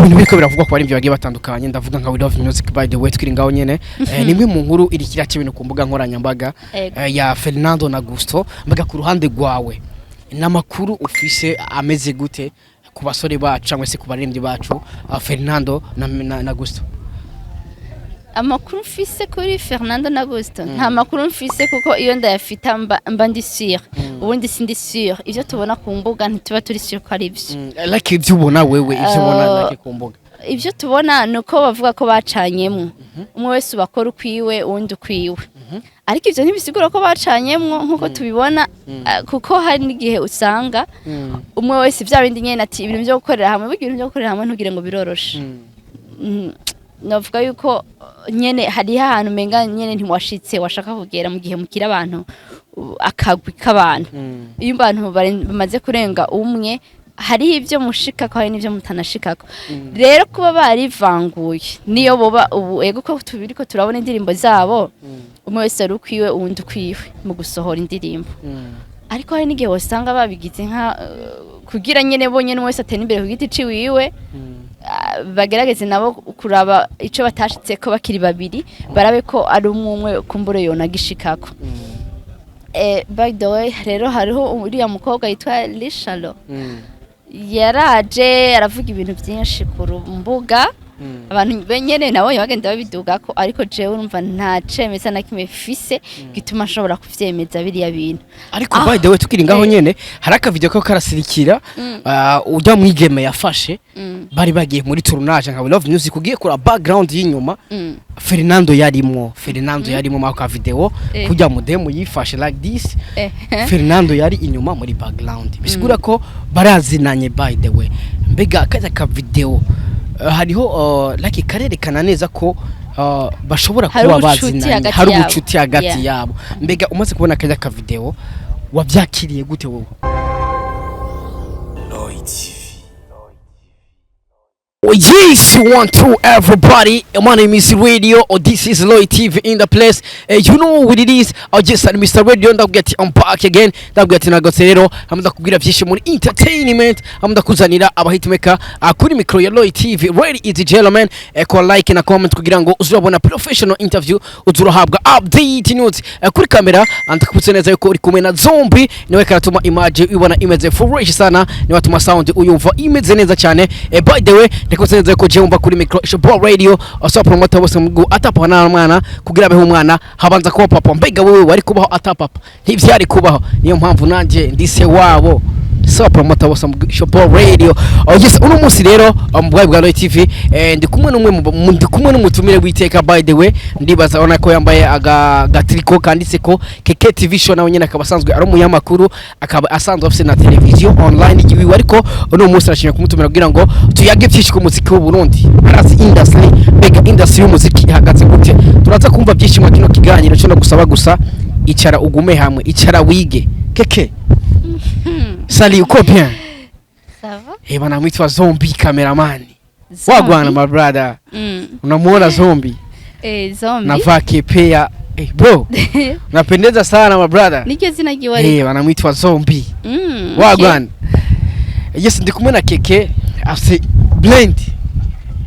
bintu biriko biravugwa ko ari ibyo bagiye batandukanye ndavuga nka We Love Music by the way twiri ngaho nyene nimwe mu nkuru iri kira cy'ibintu ku mbuga nkoranyambaga ya Fernando na Gusto mbaga ku ruhande rwawe namakuru ufise ameze gute ku basore bacu cyangwa se ku baririmbyi bacu Fernando na Gusto? Amakuru mfise kuri Fernando na Gusto nta makuru mfise kuko iyo ndayafita mba ndi sûr ubundi sindi sûr ivyo tubona ku mbuga ntituba turi sûr ko ari byo like ivyo ubona wewe ivyo ubona like ku mbuga ivyo tubona nuko bavuga ko bacanyemwo umwe wese ubakora ukwiwe uwundi ukwiwe ariko ivyo ntibisigura ko bacanyemwo nkuko tubibona kuko hari n'igihe usanga umwe wese vya bindi nyene ati ibintu byo gukorera hamwe ibintu byo gukorera hamwe ntugire ngo biroroshe navuga yuko nyene hari ahantu menga nyene ntiwashitse washaka kugera mu gihe mukira abantu akagwi k'abantu iyo abantu bamaze kurenga umwe hari ivyo mushika ko hari n'ivyo mutanashikako rero kuba barivanguye niyo boba ubu ego ko tubiriko turabona indirimbo zabo umwe wese ari ukwiwe uwundi ukwiwe mu gusohora indirimbo ariko hari n'igihe wasanga babigize nka kugira nyene bonyene wese atena imbere ku giti ciwiwe bagerageze nabo kuraba ico batashitse ko bakiri babiri barabe ko ari umwe kumbure yonagishikako by the way rero hariho uriya mukobwa yitwa Lishalo yaraje aravuga ibintu byinshi ku mbuga abantu benyene nabo bagenda babiduga ko ariko jewe urumva nta cemeza na kimwe fise gituma ashobora kuvyemeza biriya bintu ariko by the way tukiri ngaho nyene hari aka video ko karasirikira ujya mwigeme yafashe bari bagiye muri tournage nka We Love Music ugiye kura background y'inyuma Fernando yarimo maka video kujya mu demo yifashe like this Fernando yari inyuma muri background bisigura ko barazinanye by the way mbega kaza ka video hariho like karerekana neza ko bashobora kuba bazinanye hari ubucuti hagati yabo mbega umaze kubona kaza ka video wabyakiriye gute wowe? Yes, 1 2 everybody. My name is Radio, or this is Loy TV in the place. You know what it is. I just said Mr. Radio, and I'm back again. Rero amda kugira byinshi muri entertainment, amda kuzanira abahitmaker kuri micro ya Loy TV. Ready is the gentleman. Ko like na comment kugira ngo uzurabona professional interview, uzurahabwa update news kuri kamera. Andakubutse neza yuko uri kumwe na Zombie. Niwe karatuma image ubona imeze fresh sana, niwe atuma sound uyumva imeze neza cyane. By the way ndikuzenze ko jemba kuri micro Shop Radio so promoter bose mugu atapa na mwana kugira beho umwana habanza ko papa mbega wewe wari kubaho atapapa ntivyari kubaho niyo mpamvu nanje ndise wabo so promoter bose mugu Shop Radio yes uno munsi rero mbwaye bwa Loy TV ndi kumwe n'umutumire witeka by the way ndibaza ona ko yambaye agatriko kanditse ko KK TV show nawe nyene akabasanzwe ari umunyamakuru akaba asanzwe afise na television online igiwe ariko uno munsi arashimye kumutumira kugira ngo tuyage byinshi ku muziki w'u Burundi arazi industry bega industry y'umuziki ihagaze gute turaza kumva byinshi mu kino kiganiro cyo no gusaba gusa icara ugume hamwe icara wige KK Salut uko bien ça va bana mwitwa Zombie cameraman wagwana my brother unamuona Zombie Zombie navaa kepea bro napendeza sana my brother nike zina giwari bana mwitwa Zombie wagwana yes ndikumwe na KK afse blend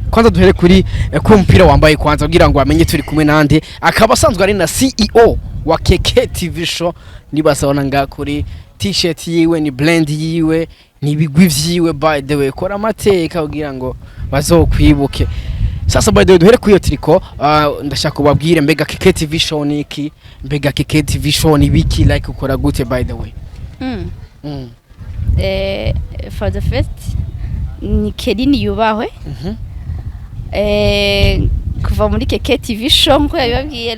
kwanza duhere kuri ku mpira wambaye kwanza kugira ngo amenye turi kumwe nande akaba asanzwe ari na CEO wa KK TV show nibasabona nga kuri t-shirt yiwe ni blend yiwe ni bigwi vyiwe by the way kora amateka kugira ngo bazokwibuke sasa by the way duhere kuyo triko ndashaka kubabwire mbega KK TV show niki mbega KK TV show ni wiki like ukora gute by the way for the first ni Kelini yubahwe kuva muri KK TV show nko yababwiye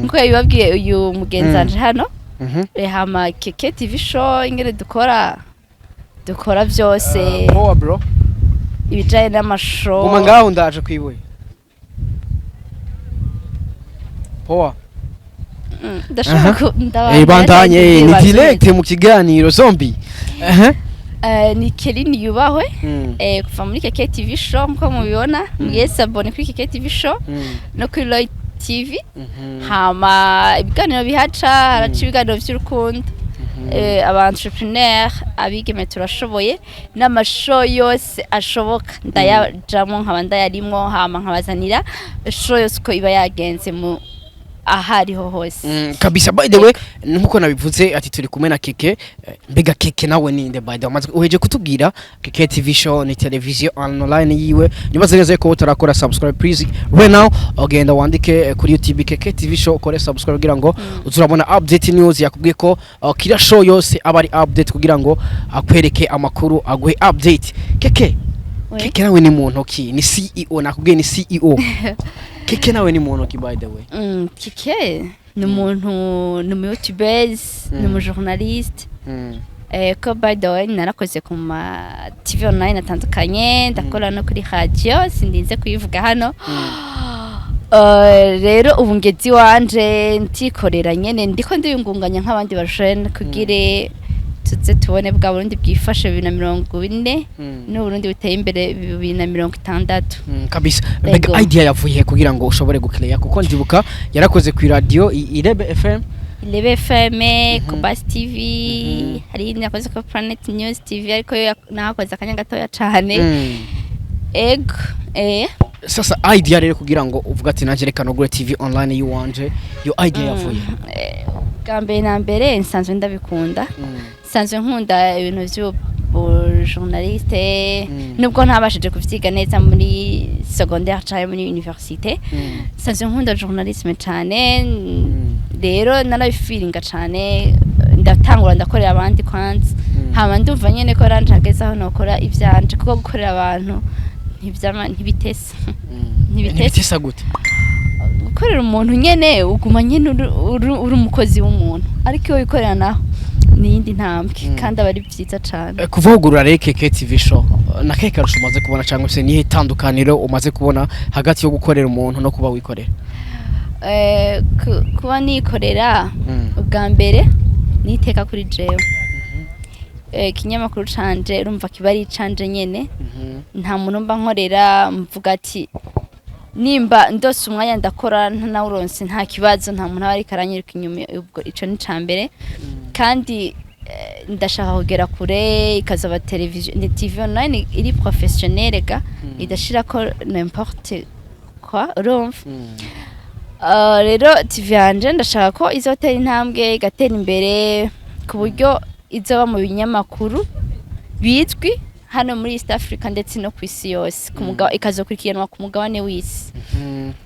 nko yababwiye uyu mugenzanje hano hama KK TV show ingere dukora byose bro ibijaye n'amashow uma ngaho ndaje kwibuye poa ndashaka bandanye ni direct mu kiganiro Zombie ni Kelini yubahwe kuva muri KK TV show nko mubibona mwese abone kuri KK TV show no kuri Loy TV hama ibiganiro bihaca haraca ibiganiro by'urukundo aba entrepreneur abigeme turashoboye n'amashow yose ashoboka ndayajamo nkaba ndayarimwo hama nkabazanira show yose ko iba yagenze mu ahariho hose kabisa. By the way nkuko nabivuze ati turi kumwe na Keke, mbega Keke nawe ninde by the way uheje kutubwira Keke TV show ni television online yiwe, nibaze neza ko utarakora subscribe please right now ogenda wandike kuri YouTube Keke TV show ukore subscribe kugira ngo uzurabona update news yakubwiye ko kira show yose abari update kugira ngo akwereke amakuru aguhe update. Keke Keke nawe ni muntu ki ni CEO, nakubwiye ni CEO. Keke nawe ni muntu ki by the way? Keke ni umuntu ni mu YouTubers, ni mu journalist. Ko by the way narakoze ku ma TV online atandukanye, ndakora no kuri radio sindinze kuyivuga hano. Rero ubu ngezi wanje ntikorera nyene ndiko ndiyungunganya nk'abandi bashene kugire tuze tubone bwa Burundi bwifashe 2040 no Burundi buteye imbere 2060 kabisa. Mbega idea yavuye kugira ngo ushobore guclear kuko ndibuka yarakoze ku radio Irebe FM ku Bas TV hari nakoze ko Planet News TV ariko nakoze akanya gatoya cyane ego sasa idea rero kugira ngo uvuga ati naje reka no TV online yuwanje yo idea yavuye gambe na mbere nsanzwe ndabikunda sanzwe nkunda ibintu journaliste nubwo ntabashije kuvyiga neza muri secondaire cyangwa muri université sanzwe nkunda journalisme cyane rero narabifiringa cyane ndatangura ndakorera abandi kwanza hama ndumva nyene ko ranjageza aho nokora ivyanje kuko gukorera abantu ntibitesa ntibitesa gute gukorera umuntu nyene uguma nyene uri umukozi w'umuntu ariko iyo wikorera naho niyindi ntambwe kandi abari byiza cyane kuvugurura rero Keke TV show na Keke arusha umaze kubona cyangwa se nihe itandukaniro umaze kubona hagati yo gukorera umuntu no kuba wikorera kuba nikorera ubwa mbere niteka kuri jewe kinyamakuru canje urumva kibari canje nyene nta muntu mba nkorera mvuga ati nimba ndose umwanya ndakora ntawuronse nta kibazo nta muntu ari karanyirika inyuma ubwo ico ni cambere kandi ndashaka kugera kure ikazaba television ni TV online iri professionnel ga idashira ko n'importe quoi urumva rero TV yanje ndashaka ko izotera intambwe igatera imbere ku buryo izoba mu binyamakuru bizwi hano muri East Africa ndetse no kwisi yose ikazokurikiranwa ku mugabane w'isi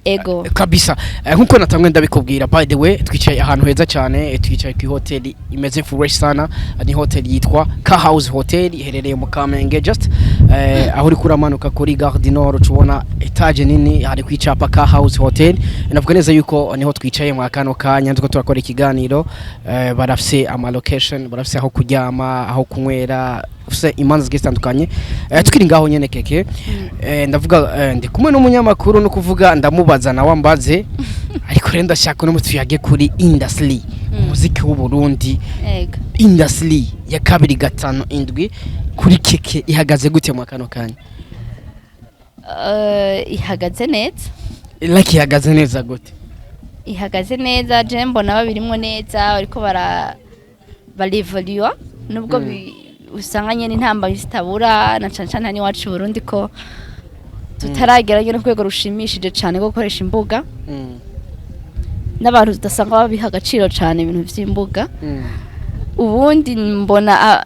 ego kabisa. Nkuko natamwe ndabikubwira by the way twicaye ahantu heza cyane, twicaye ku hotel imeze fresh sana, ni hotel yitwa Ka House Hotel iherereye mu Kamenge just aho uri kuramanuka kuri Gare du Nord tubona etage nini hari kwicapa Ka House Hotel. Navuga neza yuko niho twicaye mu akano kanya nzuko turakora ikiganiro, barafise ama location, barafise aho kuryama, aho kunywera, ufise imanza zitandukanye. Tukiri ngaho nyene Keke ndavuga ndi kumwe n'umunyamakuru no kuvuga ndamubaza na wambaze ariko renda shaka no mutuyage kuri industry muziki w'u Burundi industry ya 257 kuri Keke ihagaze gute mu kano kanya? Ihagaze neza like ihagaze neza gute? Ihagaze neza je mbona babirimo neza ariko barivolua nubwo usanga nyene intamba zitabura na cancana ni wacu Burundi ko tutaragera no kwego rushimishije cyane go gukoresha imbuga n'abantu tudasanga babiha agaciro cyane ibintu vy'imbuga ubundi mbona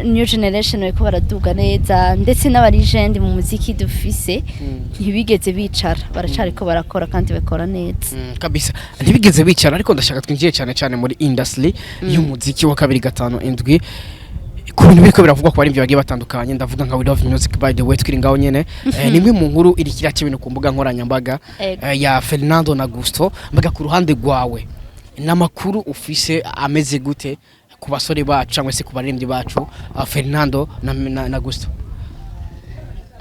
new generation bariko baraduga neza ndetse n'abarijende mu muziki dufise ntibigeze bicara baracariko barakora kandi bakora neza kabisa ntibigeze bicara ariko ndashaka twinjiye cyane muri industry y'umuziki wa 257 ku bintu biriko biravugwa ko ari ibyo bagiye batandukanye ndavuga nka We Love Music by the way twiri ngaho nyene nimwe mu nkuru iri kira cy'ibintu ku mbuga nkoranyambaga ya Fernando na Gusto mbaga ku ruhande rwawe n'amakuru ufise ameze gute ku basore bacu cyangwa se ku baririmbyi bacu Fernando na Gusto?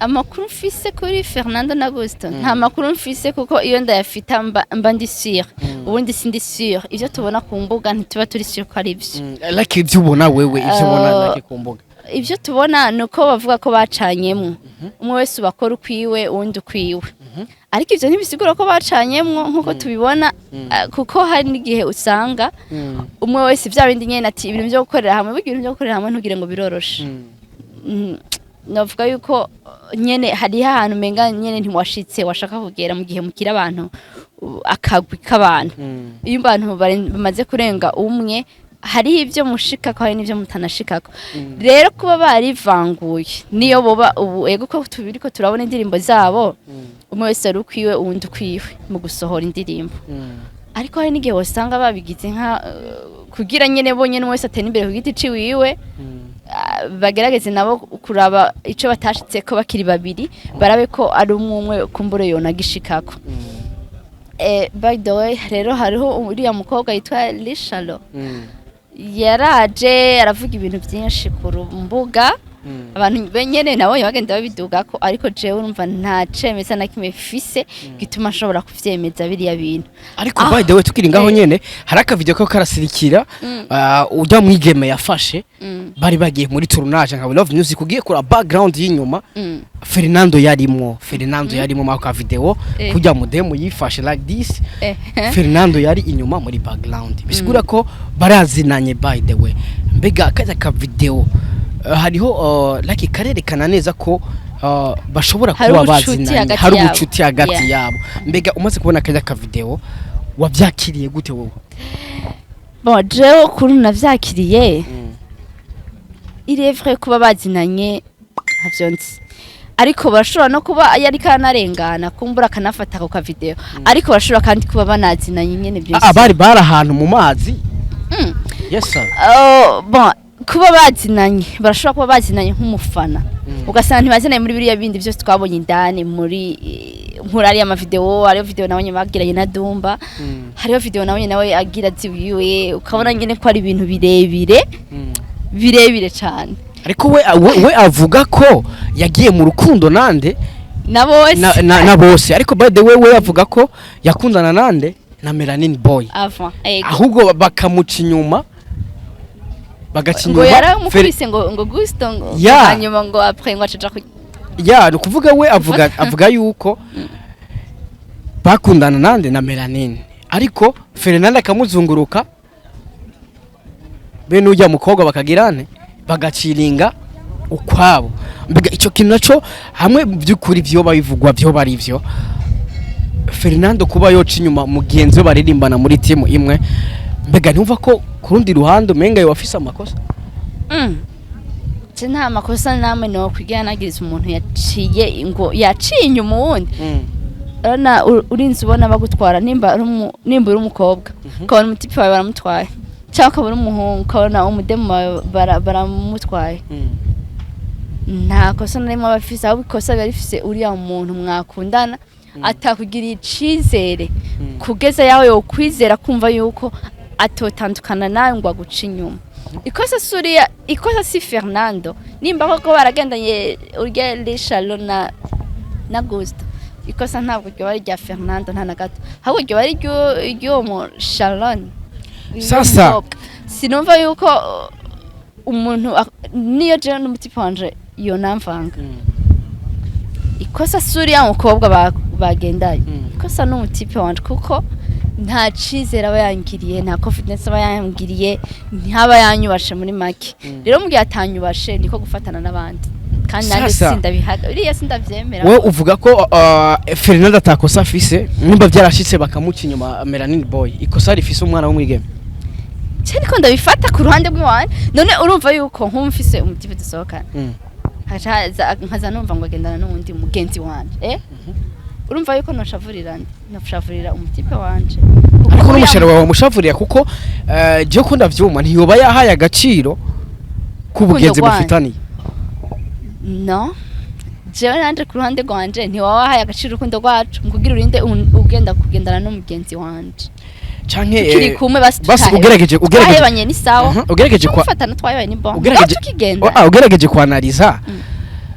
Amakuru mfise kuri Fernando na Gusto nta makuru mfise kuko iyo ndayafita mba ndi sûr ubundi sindi sûr ivyo tubona ku mbuga ntituba turi sûr ko ari byo like ibyo ubona wewe ivyo ubona like ku mbuga ivyo tubona nuko bavuga ko bacanyemwo umwe wese ubakora ukwiwe uwundi ukwiwe ariko ivyo ntibisigura ko bacanyemwo nkuko tubibona kuko hari n'igihe usanga umwe wese vya bindi nyene ati ibintu byo gukorera hamwe ibintu byo gukorera hamwe ntugire ngo biroroshe navuga yuko nyene hari ahantu menga nyene ntiwashitse washaka kugera mu gihe mukira abantu akagwi k'abantu iyo abantu bamaze kurenga umwe hari ivyo mushikako hari n'ivyo mutanashikako rero kuba barivanguye niyo boba ubu ego ko tubiriko turabona indirimbo zabo umwe wese ari ukwiwe uwundi ukwiwe mu gusohora indirimbo ariko hari n'igihe wasanga babigize nka kugira nyene bonyene wese atera imbere ku giti ciwiwe bagerageze nabo kuraba ico batashitse ko bakiri babiri barabe ko ari umwe kumbure yonagishikako by the way rero hariho uriya mukobwa yitwa Lishalo yaraje aravuga ibintu byinshi ku mbuga abantu benyene nabo bagenda babidugako ariko jewe urumva nta cemeza na kimwe fise gituma ashobora kuvyemeza biriya bintu ariko by the way tukiri ngaho nyene hari aka video ko karasirikira ujya mwigeme yafashe bari bagiye muri tournage nka Love Music ugiye kura background y'inyuma Fernando yarimo maka video kujya mu demo yifashe like this Fernando yari inyuma muri background bisigura ko barazinanye by the way mbega akaza ka video hariho like karerekana neza ko bashobora kuba bazinanye hari ubucuti hagati yabo mbega umaze kubona akaza ka video wavyakiriye gute wowe bon jewe kuri navyakiriye il est vrai kuba bazinanye havyonzi ariko bashobora no kuba yari kanarengana kumbura kanafata ko ka video ariko bashobora kandi kuba banazinanye nyene byose bari ahantu mu mazi yes sir bon kuba bazinanye barashobora kuba bazinanye nk'umufana ugasanga ntibazinanye muri biriya bindi byose twabonye indani muri nk'urari ama video ariyo video nabonye bagiranye na Dumba hariyo video nabonye nawe agira ziwiwe ukabona nyene ko ari ibintu birebire cyane ariko we avuga ko yagiye mu rukundo nande na bose ariko by the way we avuga ko yakundana nande na Melanin boy ahubwo bakamuca inyuma ngo yaramukubise ngo gusto ngo hanyuma ngo après ngo acaja no kuvuga we avuga yuko bakundana nande na Melanin ariko Fernando akamuzunguruka bene ujya mukobwa bakagirane bagaciringa ukwabo mbega ico kintu naco hamwe byukuri byo babivugwa byo bari byo Fernando kuba yoca inyuma mugenzi we baririmbana muri timu imwe mbega ntumva ko kurundi ruhande menga wafise amakosa nta makosa namwe no kwigira nagiriza umuntu yaciye inyuma wundi urana urinzi ubona bagutwara nimba uri umukobwa ukabona umutipe wawe baramutwaye cyangwa ukabona umuhungu ukabona umudemu baramutwaye nta kosa narimo abafise aho ikosa barifise uriya muntu mwakundana atakugira icizere kugeza yawe yo kwizera kumva yuko atotandukana nawe ngo aguca inyuma ikosa si Fernando nimba koko baragendanye urya Lishalo na Gusto ikosa ntabwo ryo bari rya Fernando nta nagato ahubwo ryo bari ryo mu Sharon sasa sinumva yuko umuntu niyo je n'umutipe wanje yo namvanga ikosa suri ya mukobwa bagendanye ikosa n'umutipe wanje kuko nta cizera bayangiriye nta confidence bayangiriye ntaba yanyubashe muri make rero mu gihe atanyubashe niko gufatana n'abandi kandi nande sindabihaga iriya sindavyemera we uvuga ko Fernando atakosa afise nimba byarashitse bakamuca inyuma Melanin boy ikosa rifise umwana w'umwigeme cyane ko ndabifata ku ruhande rw'wanje none urumva yuko nkumfise umutipe dusohokana nkaza numva ngo agendana n'undi mugenzi wanje urumva yuko noshavurira umutipe wanje ariko n'umushero wawe mushavurira kuko je ko ndavyuma ntiyoba yahaye agaciro kubugenzi bufitaniye no jewe nanje ku ruhande rwanje ntiwahaye agaciro kundo rwacu ngugira urinde ugenda kugendana n'umugenzi wanje canke kiri kumwe basi ugerageje twayebanye ni sawa ugerageje kwa fatana twayebanye ni bon ugerageje kwanaliza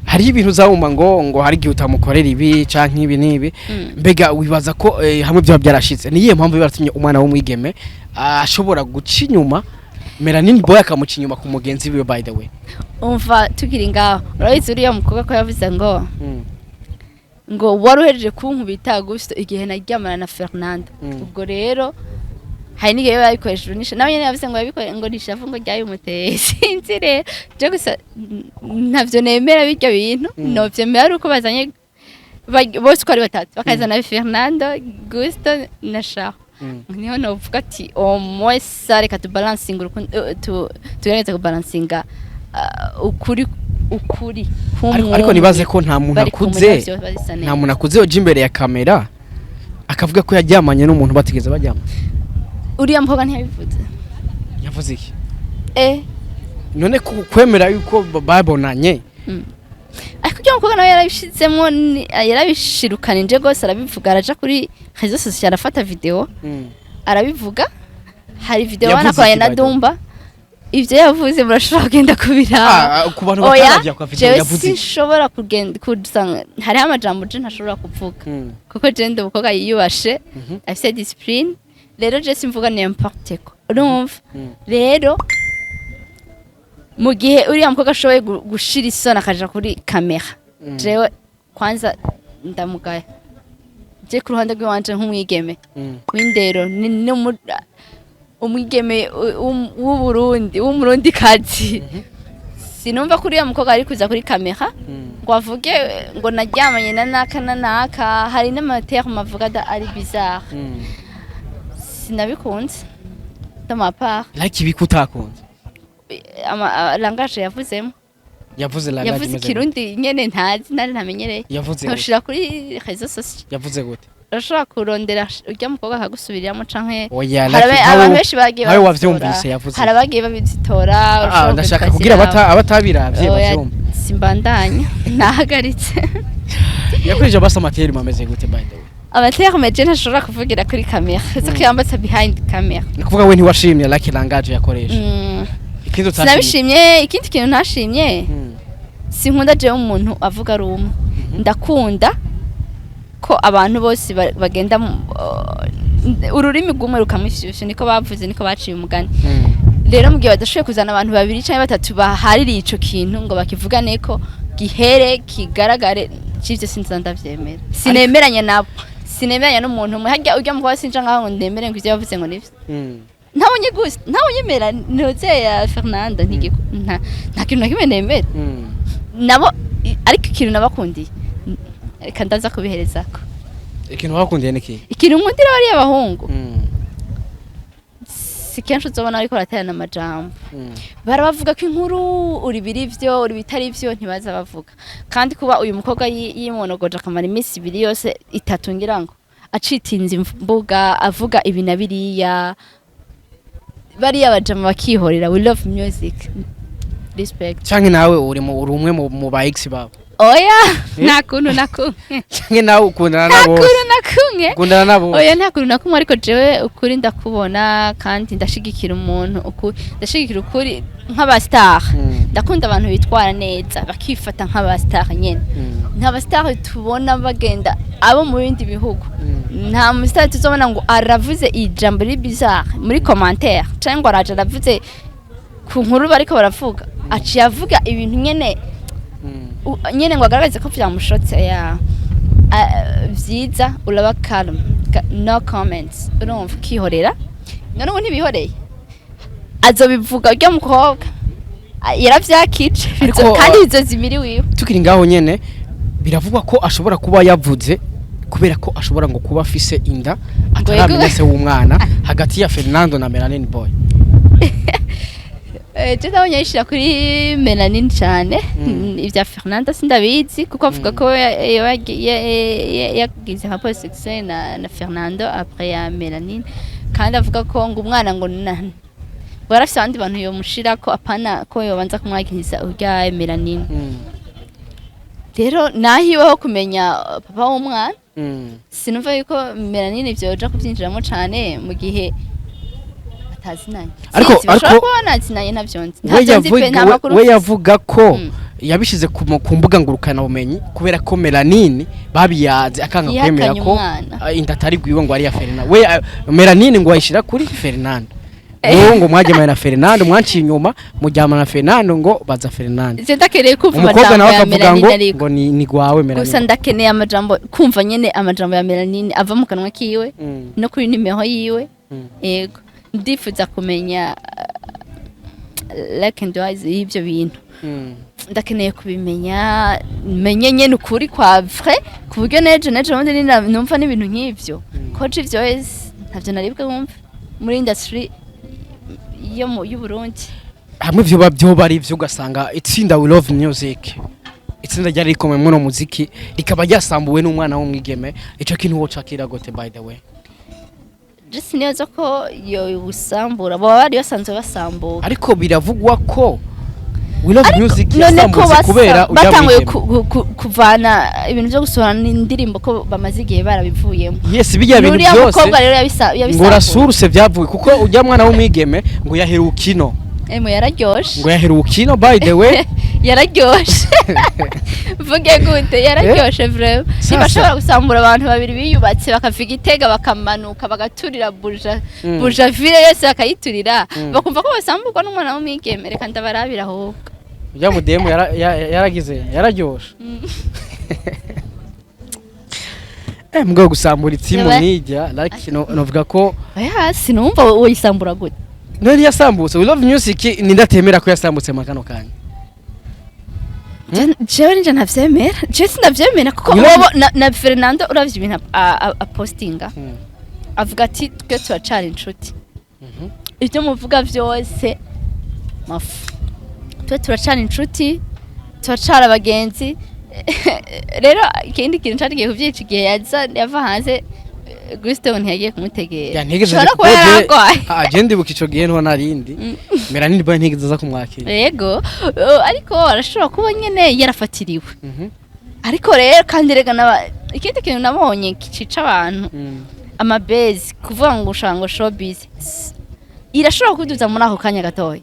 hari ibintu zawuma ngo hari gihe utamukorera ibi canke ibi nibi mbega wibaza ko hamwe byo byarashitse niye mpamvu baratumye umwana w'umwigeme ashobora guca inyuma Melanin boy akamuca inyuma ku mugenzi wiwe by the way. umva tugira ngaho urabizi uriya mukobwa ko yavuze ngo waruhejeje kunkubita gusto igihe naryamana na Fernando ubwo rero hari n'igihe babikoresheje nisha nawe nyene yavuze ngo yabikoye ngo nishavu ngo ryayo umuteye sinzi rero je gusa ntavyo nemera bijya bintu no vyemera ari uko bazanye bose ko ari batatu bakazana Fernando Gusto na Shaho niho novuga ati omwese reka tubalansinga tugerageza kubalansinga ukuri ariko nibaze ko nta muntu akuze oje imbere ya kamera akavuga ko yaryamanye n'umuntu batigeze bajyama uriya mukobwa ntiyabivuze yavuze iki none kwemera yuko babonanye ariko uriya mukobwa nawe yarabishizemo yarabishirukanije gose arabivuga araja kuri réseaux sociaux arafata video arabivuga hari video banakoye na Dumba ivyo yavuze murashobora kugenda kubira ku bantu batarajya kwa video yavuze sinshobora kugenda kudusanga hari amajambo je ntashobora kuvuga kuko je ndumukobwa yiyubashe afite discipline rero je simvuga n'importe ko urumva rero mu gihe uriya mukobwa ashoboye gushira isona akaja kuri kamera jewe kwanza ndamugaya je ku ruhande rw'iwanje nk'umwigeme w'indero umwigeme w'umurundi kazi sinumva kuri uriya mukobwa ari kuza kuri kamera ngo avuge ngo naryamanye na naka hari n'amaterme avuga ari bizarre sinabikunze de ma part like ibikutakunze langage yavuzemo yavuze langage kirundi nyene ntazi nari ntamenyereye yavuze ushira kuri réseaux sociaux yavuze gute urashobora kurondera urya mukobwa akagusubiriramo canke abantu benshi bagiye hari wavyumvise yavuze hari abagiye babizitora ndashaka kugira abatabiravye bavyumva simbandanya nahagaritse yakurije basa material mameze gute by the way amaterme je ntashobora kuvugira kuri kamera ko yambatse behind camera nikuvuga we ntiwashimye like langage yakoresha ikindi sinabishimye ikindi kintu ntashimye sinkunda je umuntu avuga ari umwe ndakunda ko abantu bose bagenda ururimi rw'umwe rukamufyusha niko bavuze niko baciye umugani rero mugihe badashoboye kuzana abantu babiri canke batatu bahaririye ico kintu ngo bakivugane ko gihere kigaragare civyo sinza ndavyemera sinemeranye nabo sinemeranya n'umuntu umwe harya urya mukobwa sinja ngaho ngo ndemere ngo ivyo yavuze ngo nivyo ntawunye gusa ntawunyemera noze ya Fernando nta kintu nakimwe nemera nabo ariko ikintu nabakundiye reka ndaza kubiherezako ikintu bakundiye niki ikintu nkundira bari abahungu si kenshi uzobona ariko raterana amajambo barabavuga ko inkuru uri birivyo uri bitari vyo ntibaza bavuga kandi kuba uyu mukobwa yimonogoje akamara iminsi 2 yose 3 ngira ngo acitinze imbuga avuga ibi na biriya bari abajama bakihorera we love music respect canke nawe uri umwe mu ba ex babo oya nakuntu canke nawe ukundana nabo ukundana nabo oya nakuntu nakumwe ariko jewe ukuri ndakubona kandi ndashigikira umuntu ndashigikira ukuri nk'aba star ndakunda abantu bitwara neza bakifata nk'aba star nyene nk'aba star tubona bagenda abo mu bindi bihugu nta mustar tuzobona ngo aravuze ijambo ri bizarre muri commentaire cyangwa araje aravuze ku nkuru bariko baravuga aciye avuga ibintu nyene ngo agaragaze ko vyamushotse ya vyiza uraba calm no comments urumva kihorera none ubu ntibihoreye azobivuga urya mukobwa yaravyakice kandi izo zimiri wiwe tukiri ngaho nyene biravugwa ko ashobora kuba yavuze kubera ko ashobora ngo kuba afise inda ataramenya se w'umwana hagati ya Fernando na Melanin boy Tuzabonye yishira kuri Melanin cyane ivya Fernando sindabizi kuko avuga ko yagize rapport sexuel na Fernando après ya Melanin kandi avuga ko ngo umwana ngo barafite abandi bantu yo mushira ko apana ko yobanza kumwagiriza urya Melanin rero nahiweho kumenya papa w'umwana sinumva yuko Melanin ivyo yoja kuvyinjiramo cyane mu gihe ariko we yavuga ko yabishize ku mbuga ngurukana bumenyi kubera ko Melanin babiyaze akanga kwemera ko inda atari bwiwe ngo ari ya Fernando we Melanin ngo ayishira kuri Fernando ngo mwajyamana na Fernando mwanciye inyuma mujyamana na Fernando ngo baza Fernando je ndakeneye kumva umukobwa nawe akavuga Melanin ngo ni gwawe Melanin gusa ndakeneye amajambo kumva nyene amajambo ya Melanin ava mu kanwa kiwe no kuri nimero yiwe yego ndifuza kumenya like and wise y'ibyo bintu ndakeneye kubimenya menye nyene ukuri kwa vrai ku buryo neje ubundi numva n'ibintu nk'ivyo koje ivyo ntavyo naribwe wumva muri industry y'u Burundi hamwe ivyo babyo bari ivyo ugasanga itsinda We Love Music itsinda ryari rikomeye mu muziki rikaba ryasambuwe n'umwana w'umwigeme ico kintu wocakira gote by the way just niyo ko yo usambura baba bari basanzwe basambuka ariko biravugwa ko We Love Music yasambutse kubera batanguye kuvana ibintu byo gusohora indirimbo ko bamaze igihe barabivuyemo yes bijya bintu byose umukobwa rero yabisambura ngo rasuruse byavuye kuko ujya mwana w'umwigeme ngo yaherukino yararyoshe ngo yaherukino by the way yararyoshe vuge gute yararyoshe vraiment ntibashobora gusambura abantu babiri biyubatse bakaviga itega bakamanuka bagaturira buja ville yose bakayiturira bakumva ko basamburwa n'umwana w'umwigeme reka ndabarabira ahubwo ujya mu demo yaragize yararyoshe mbwo gusambura itsimu nijya like novuga ko sinumva woyisambura gute nari yasambutse We Love Music nindatemera ko yasambutse makano kanya jewe nje ntavyemera je sindavyemera kuko na Fernando uravye ibintu apostinga avuga ati twe turacana inshuti ibyo muvuga byose mafu twe turacana inshuti turacara abagenzi rero ikindi kintu cyagiye kuvyica igihe yava hanze Gusto ntiyagiye kumutegera nshobora ko agende bukico gihe nto narindi Melanin boy ntigeze za kumwakira yego ariko arashobora kuba nyene yarafatiriwe ariko rero kandi rega ikindi kintu nabonye kicica abantu amabezi kuvuga ngo ushango showbiz irashobora kuduza muri ako kanya gatoya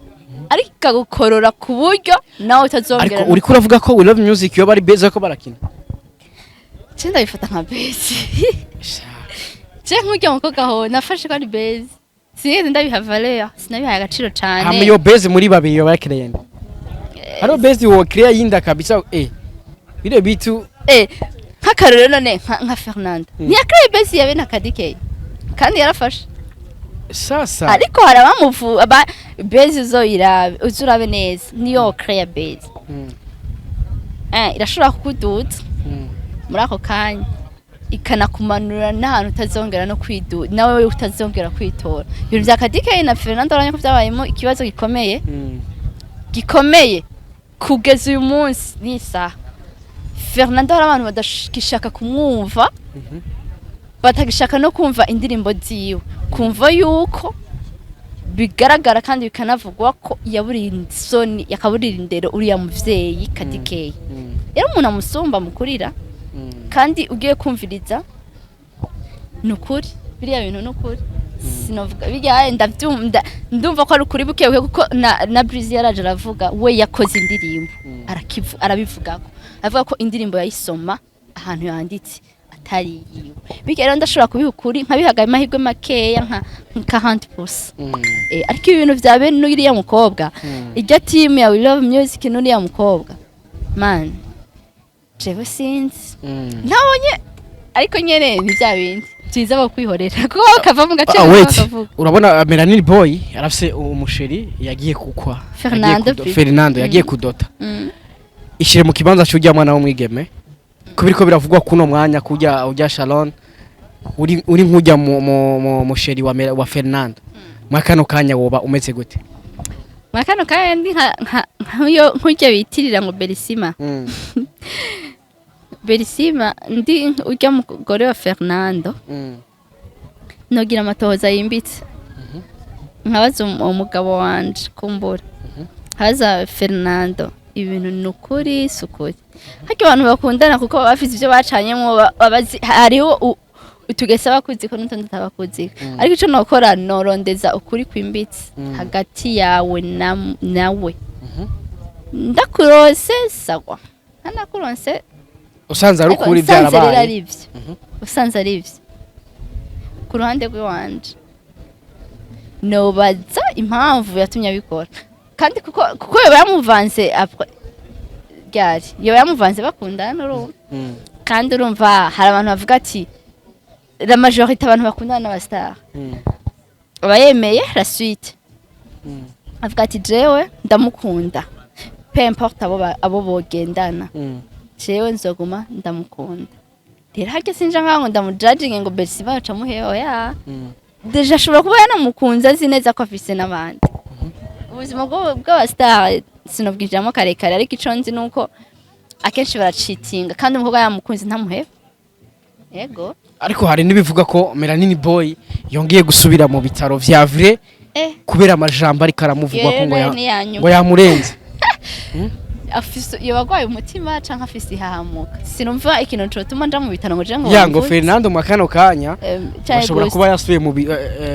ariko ikagukorora ku buryo nawe utazongera ariko uri kuravuga ko We Love Music yo bari beza ko barakina cyenda bifata nka bezi nk'ujya mukobwa ho nafashe ko ari base sinigeze ndabiha valeur sinabiha agaciro cyane hamwe yo base muri babiri yo bakreyende haro base wo create yinda kabisa bire bitu nk'akarero none nka Fernando ntiyakreye base yabe na kadike kandi yarafashe sasa ariko harabamuvu base zo uzurabe neza niyo create base irashobora kukuduza muri ako kanya ikanakumanura n'ahantu utazongera no kwidu nawe utazongera kwitora ibintu bya kadike na Fernando aranye ko byabayemo ikibazo gikomeye kugeza uyu munsi nisa Fernando hari abantu badashaka kumwumva batagishaka no kumva indirimbo ziwe kumva yuko bigaragara kandi bikanavugwa ko yaburiye isoni yakaburira indero uriya muvyeyi kadike rero umuntu amusumba mukurira kandi ugiye kumviriza nukuri biriya bintu nukuri sinovuga bijya ndumva ko ari ukuri bukewe kuko na Breezy yaraje aravuga we yakoze indirimbo arabivugako avuga ko indirimbo yayisoma ahantu yanditse atari yiwe bijya rero ndashobora kubihukuri nkabihagaye amahirwe makeya nka 100% ariko ibintu bya bene n'uriya mukobwa ijya team ya We Love Music n'uriya mukobwa man jewe sinzi ntabonye ariko nyene ni bya bindi byiza bakwihorera kuko kava mu gace bakavuga urabona Melanin boy arafise umusheri yagiye kukwa Fernando yagiye kudota ishire mu kibanza cy'ujya mwana w'umwigeme kubiriko biravugwa kuno mwanya kujya ujya Shalon uri nkujya mu musheri wa Fernando mwakano kanya woba umeze gute mwakano kanya ndi nkujya bitirira ngo Berisima Berisima ndi ujya mugore wa Fernando nogira amatohoza yimbitse nkabaza umugabo wanje kumbura haza Fernando ibintu nukuri sukuri haki abantu bakundana kuko bafite ibyo bacanyemo hariho utugesa bakuzi ko n'utundi tabakuzi ariko ico nokora norondeza ukuri kwimbitse hagati yawe nawe ndakurose sawa anakuronse usanze ari ukuri byarabaye usanze ari ivyo ku ruhande rw'iwanje nobaza impamvu yatumye abikora kandi kuko yoba yamuvanze gari yoba yamuvanze bakundana urumva kandi urumva hari abantu bavuga ati la majorité abantu bakundana n'abastar abayemeye la suite avuga ati jewe ndamukunda peu importe abo bogendana jewe nzoguma ndamukunda rero hake sinja nkaho ndamujudging ngo Bercy baca muheho ya deja ashobora kuba yanamukunze azi neza ko afise n'abandi ubuzima bw'abastar sinobwijamo karekare ariko ico nzi nuko akenshi baracitinga kandi umukobwa yamukunze ntamuheho yego ariko hari nibivuga ko Melanin boy yongeye gusubira mu bitaro vya vrai kubera amajambo ari karamuvugwa ko ngo yamurenze afise yabagwaye umutima canka afise ihahamuka sinumva ikintu cyo tuma nja mu bitaro ngo je ngo yango Fernando makano kanya bashobora kuba yasubiye mu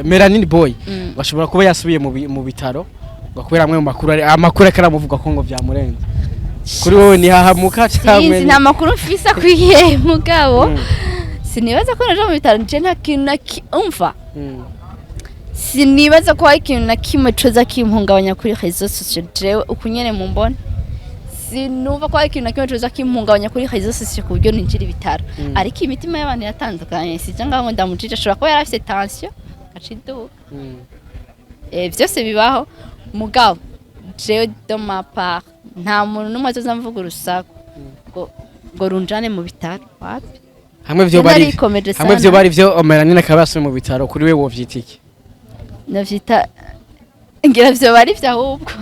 Melanin boy bashobora kuba yasubiye mu bitaro ngo kubera amwe mu amakuru akaramuvugwa ko ngo vyamurenze kuri wowe ni hahamuka cyangwa nta makuru mfisa kwiye mugabo sinibaza ko naje mu bitaro nje nta kintu nakimva sinibaza ko hari ikintu nakimwe coza kimpungabanya kuri réseaux sociaux jewe ukunyene mu mbona sinumva ko hari ikintu nakimwe coza kimpungabanya kuri réseaux sociaux ku buryo ninjira ibitaro ariko imitima y'abantu yatandukanye sije ngaho ndamujije ashobora kuba yarafise tension gaciduka byose bibaho mugabo jewe de ma part nta muntu numwe azamvuga urusaku ngo runjane mu bitaro wapi hamwe byo bari byo Melanin akabasuye mu bitaro kuri we wovyitiki navyita ngira vyo bari vyo ahubwo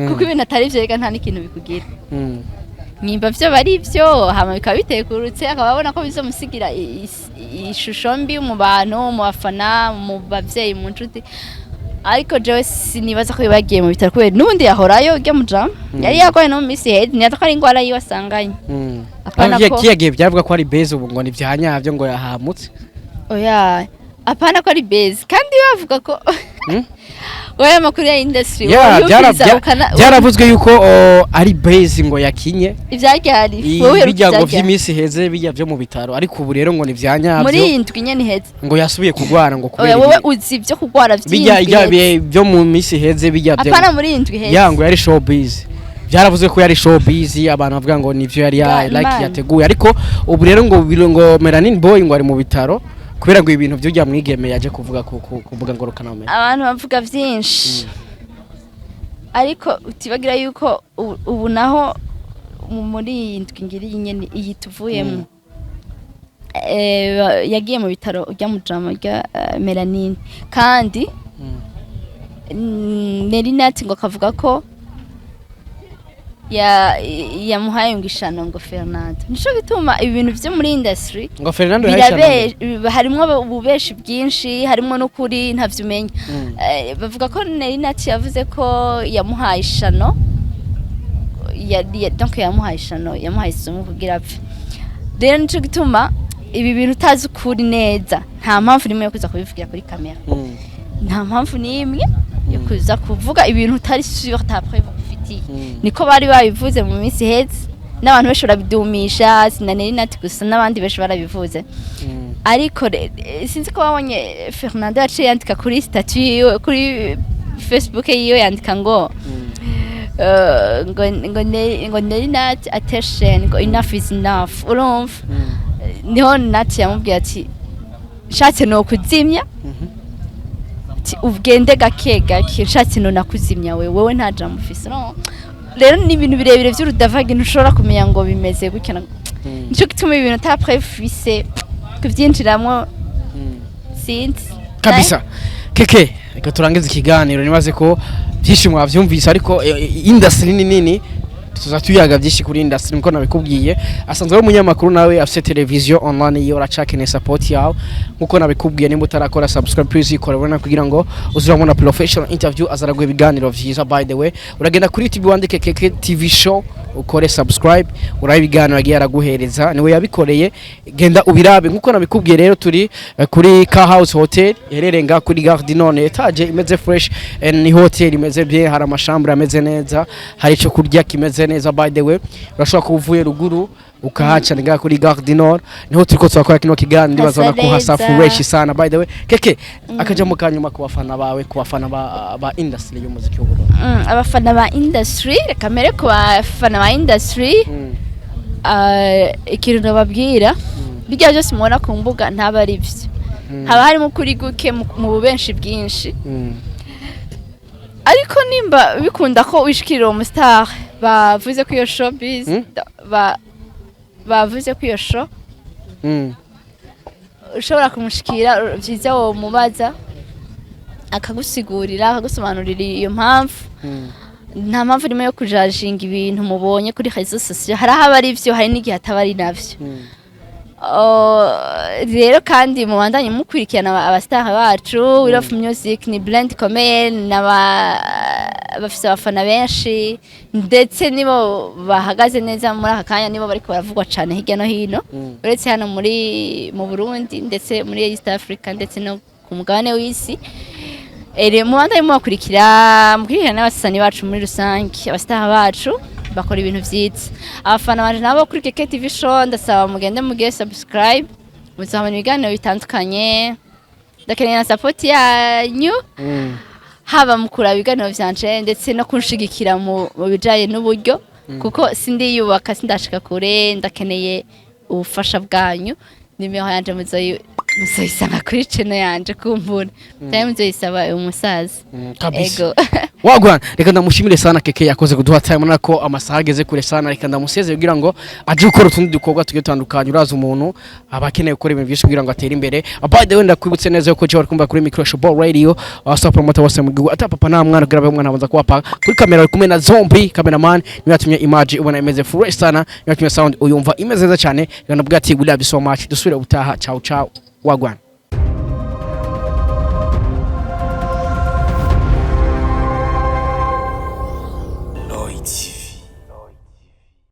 kuko ibintu atari vyo reka nta n'ikintu bikugira nimba vyo bari vyo hama bikaba bitekurutse akababona ko bizomusigira ishusho mbi mu bantu mu bafana mu bavyeyi mu nshuti ariko jewe sinibaza ko bagiye mu bitaro kubera nundi yahorayo ujya mu jam yari yagoye no miss head ni ataka ingwara yiwe asanganye apana ko kiyagiye byavuga ko ari base ubu ngo ni vyanyavyo ngo yahamutse oya apana ko ari base kandi bavuga ko oya makuru ya industry byaravuzwe yuko ari base ngo yakinye ivyagihari wowe bijyago vy'imisi heze bijya byo mu bitaro ariko ubu rero ngo ni vyanyavyo muri indwi nyene heze ngo yasubiye kugwara ngo kubera wowe uzi byo kugwara vy'indwi byo mu misi heze bijya byo apana muri indwi heze yango yari showbiz byaravuzwe ko yari showbiz abantu bavuga ngo nivyo yari like yateguye ariko ubu rero ngo Melanin boy ngo ari mu bitaro kubera ngo ibintu byo mwigeme yaje kuvuga kuvuga ngo rukaname abantu bavuga byinshi ariko utibagira yuko ubu naho muri indwi ngiri nyene iyi tuvuyemo yagiye mu bitaro ujya mu drama rya Melanin kandi Nelinati ngo akavuga ko yamuhaye ngishano ngo Fernando nico bituma ibintu byo muri industry ngo Fernando harimo ububeshi bwinshi harimo no kuri ntavyumenya bavuga ko Nelinati yavuze ko yamuhaye ishano donc yamuhaye ishano yamuhaye isomo kugira apfe rero nico gituma ibi bintu utazi kuri neza nta mpamvu nimwe yo kuza kubivugira kuri kamera nta mpamvu nimwe yo kuza kuvuga ibintu utari sûr ta preuve niko bari babivuze mu minsi heze n'abantu benshi barabidumisha Nelinati gusa n'abandi benshi barabivuze ariko sinzi ko babonye Fernando yaciye yandika kuri statut kuri Facebook yiyo yandika ngo Nelinati attention ngo enough is enough urumva niho Nati yamubwiye ati shatse no kuzimya ugende gake shatse no nakuzimya wewe nta jambo ufise rero ni ibintu birebire by'urudavage ntushobora kumenya ngo bimeze gukena nico gituma ibintu ta préfise kuvyinjiramwo sinzi kabisa keke reka turangize ikiganiro nibaze ko byinshi mwavyumvise ariko industry nini tuzatuyaga byinshi kuri industry nko nabikubwiye asanzwe ari umunyamakuru nawe afite televiziyo online iyo uracakene support yawe nkuko nabikubwiye nimba utarakora subscribe please ikora ubona kugira ngo uzurabona professional interview azaragwe ibiganiro vyiza by the way uragenda kuri YouTube wandike keke TV show ukore subscribe urabe ibiganiro agiye araguhereza niwe yabikoreye genda ubirabe nkuko nabikubwiye rero turi kuri Car House Hotel ihererenga kuri Gare du Nord etage imeze fresh ni hotel imeze bien hari amashambure ameze neza hari ico kurya kimeze neza by the way urashobora kuvuye ruguru ukahaca nga kuri Gare du Nord niho turiko twakora kino kiganiro bazona ko hasa fresh sana by the way keke akaja mu kanyuma ku bafana bawe ku bafana ba industry y'umuziki w'u Burundi abafana ba industry kamere ku bafana ba industry ikintu babwira bijya byose mubona ku mbuga ntaba ari byo haba harimo kuri guke mu bubenshi bwinshi ariko nimba bikunda ko wishikira uwo star bavuze ko iyo showbiz bavuze ko iyo show ushobora kumushikira byiza wo mubaza akagusigurira akagusobanurira iyo mpamvu nta mpamvu irimo yo kujajinga ibintu mubonye kuri réseaux sociaux hari aho ari byo hari n'igihe atabari navyo rero kandi mu bandanye mukurikirana abastar bacu We Love Music ni blend ikomeye bafise abafana benshi ndetse nibo bahagaze neza muri aka kanya nibo bariko baravugwa cane hirya no hino uretse hano mu Burundi ndetse muri East Africa ndetse no ku mugabane w'isi mu bandanye mukurikirana n'abasani bacu muri rusange abastar bacu bakora ibintu vyiza abafana banje nabo kuri Keke TV show ndasaba mugende mugiye subscribe muzabona ibiganiro bitandukanye ndakeneye na support yanyu haba mukura ibiganiro vyanje ndetse no kunshigikira mu bijaye n'uburyo kuko sindiyubaka sindashika kure ndakeneye ubufasha bwanyu nimero yanje muzoyisanga kuri channel yanje kumbura cyane muzoyisaba umusaza kabisa wagwana reka ndamushimire sana Keke yakoze kuduha time nako amasaha ageze kure sana reka ndamuseze kugira ngo aje gukora utundi dukorwa tugiye tandukanye uraza umuntu abakeneye gukora ibintu byinshi kugira ngo atere imbere by the way ndakwibutse neza yuko cyo kumva kuri Micro Show Radio asa promoter wose mu gihugu ata papa nta mwana kugira umwana abanza kuwapa kuri kamera ari kumwe na zombie cameraman niyo yatumye image ubona imeze fresh sana niyo yatumye sound uyumva imeze neza cyane reka ndavuga ati we love you so much dusubire ubutaha ciao ciao wagwana